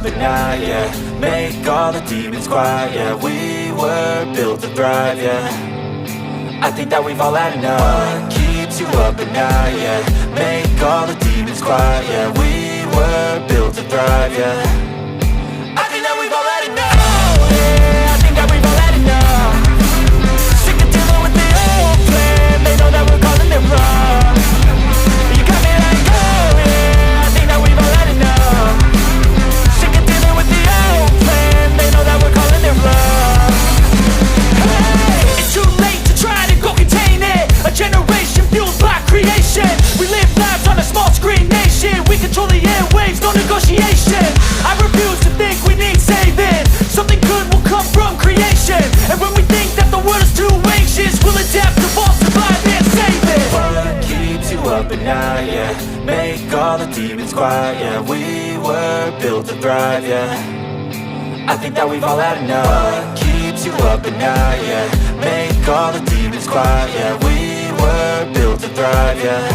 up at night, yeah. Make all the demons quiet, yeah. We were built to thrive, yeah. I think that we've all had enough. What keeps you up at night, yeah. Make all the demons quiet, yeah. We were built to thrive, yeah. I think that we've all had enough. Oh, yeah, I think that we've all had enough. Sick of dealing with the old plan. They know that we're calling it wrong. You got me like, oh yeah, I think that we've all had enough. Sick of dealing with the old plan. They know that we're calling it wrong. Hey, it's too late to try to go contain it. A generation fueled by creation. We live lives on a small screen nation. We control the airwaves, no negotiation. I refuse to think we need saving. Something good will come from creation. And when we think that the world is too anxious, we'll adapt, evolve, survive and save it. What keeps you up at night, yeah. Make all the demons quiet, yeah. We were built to thrive, yeah. I think that we've all had enough. What keeps you up at night, yeah. Make all the demons quiet, yeah. We were built to thrive, yeah.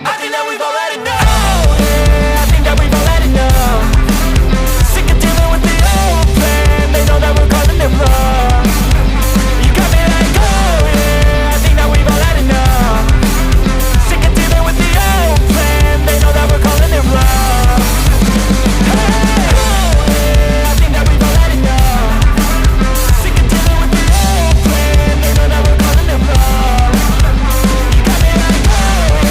I think that we've all had enough. Oh yeah, I think that we've all had enough. Sick of dealing with the old plan. They know that we're calling it wrong. You got me like, oh yeah, I think that we've all had enough. Sick of dealing with the old plan. They know that we're calling it wrong. Hey, oh yeah, I think that we've all had enough. Sick of dealing with the old plan. They know that we're calling it wrong. You got me like, oh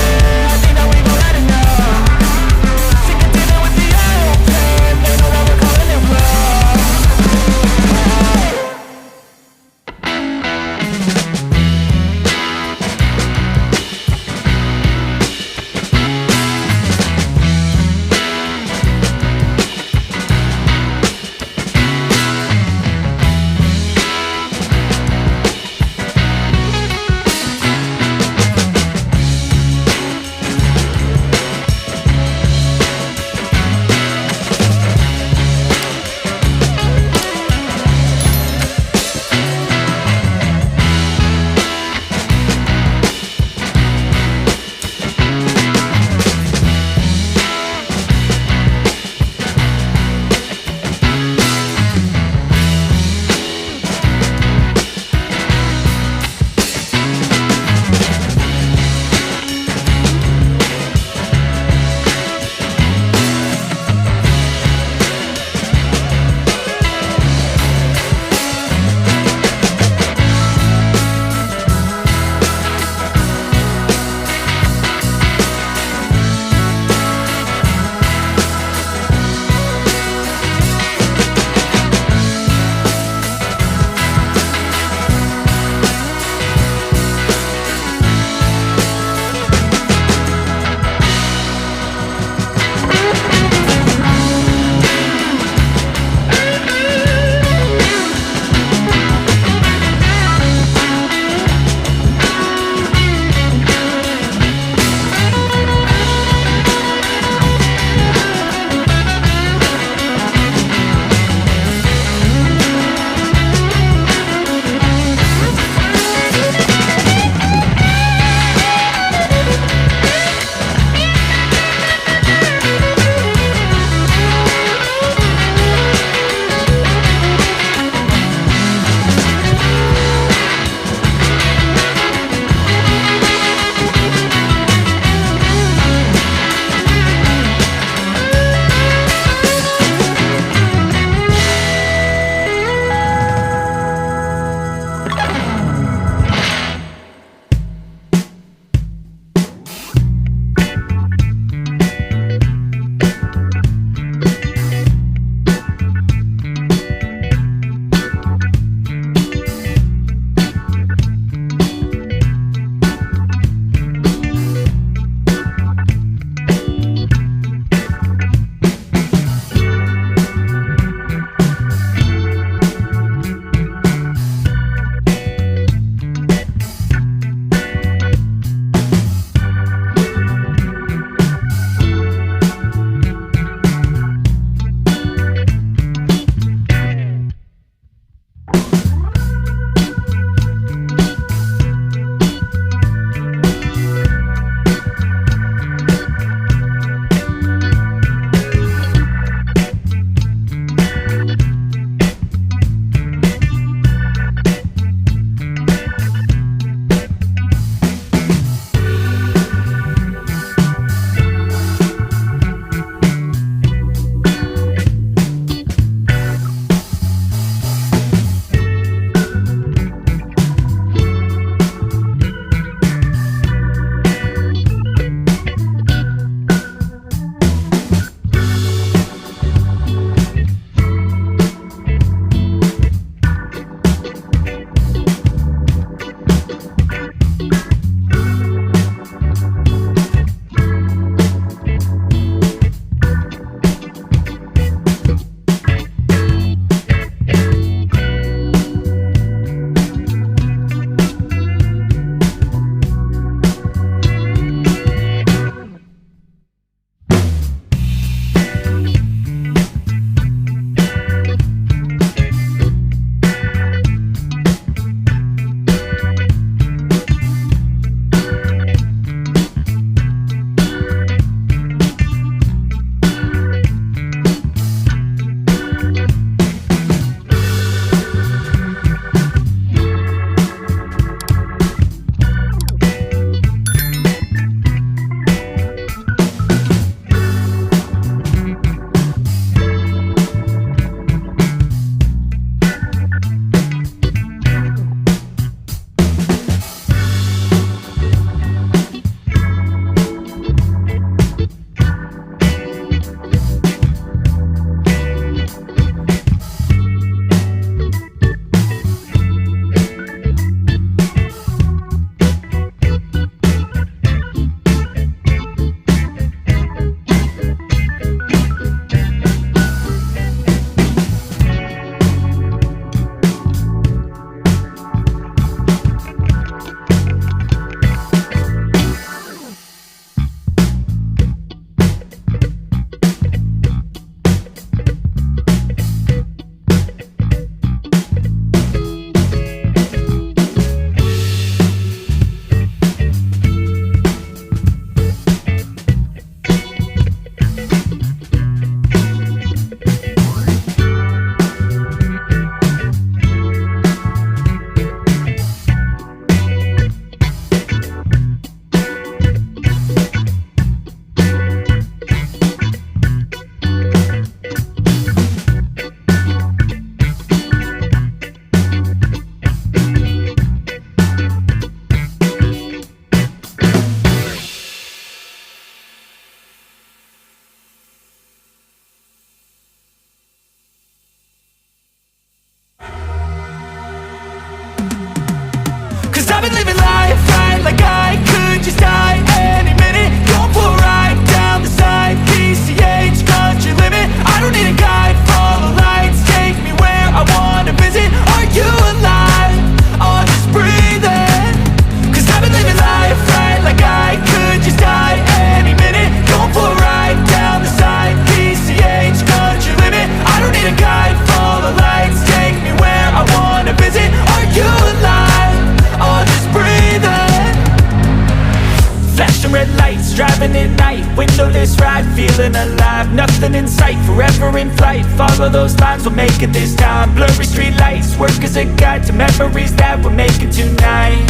this ride, feeling alive. Nothing in sight, forever in flight. Follow those lines, we'll make it this time. Blurry street lights, work as a guide to memories that we're making tonight.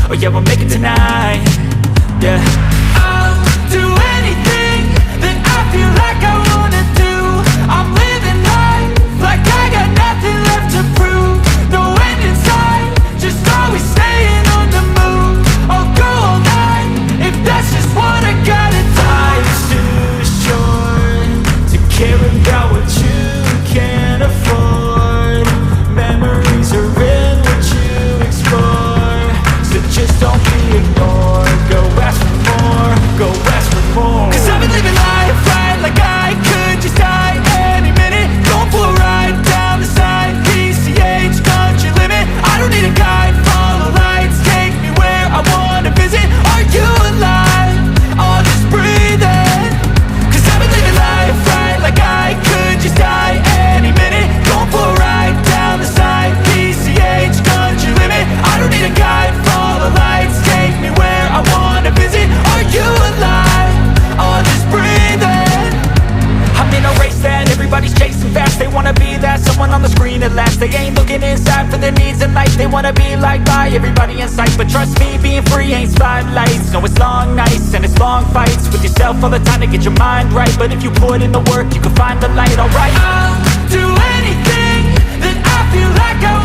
Oh yeah, we'll make it tonight. Yeah, I'll do anything that I feel like I wanna do. I'm living life like I got nothing left to prove. No end in sight, just always staying on the move. I'll go all night if that's just what I gotta do. Life's too short to care about what you can't afford. Memories are in what you explore, so just don't be ignored. Go ask for more, go ask for more. Cause I've been living life right like I could just die any minute. Going for a ride down the side, PCH, country limit. I don't need a guide, follow lights, take me where I wanna visit. Are you alive? Or just breathing? Cause I've been living life right like I could just die any minute. Going for a ride down the side, PCH, country limit. I don't need a guide, follow lights, take me where I wanna visit. Are you alive? Or just breathing? I'm in a race that everybody's chasing fast. They wanna be that someone on the screen at last. They ain't looking inside for their needs in life. They wanna be liked by everybody in sight. But trust me, being free ain't spotlights. No, it's long nights and it's long fights with yourself all the time to get your mind right. But if you put in the work, you can find the light, alright. I'll do anything that I feel like I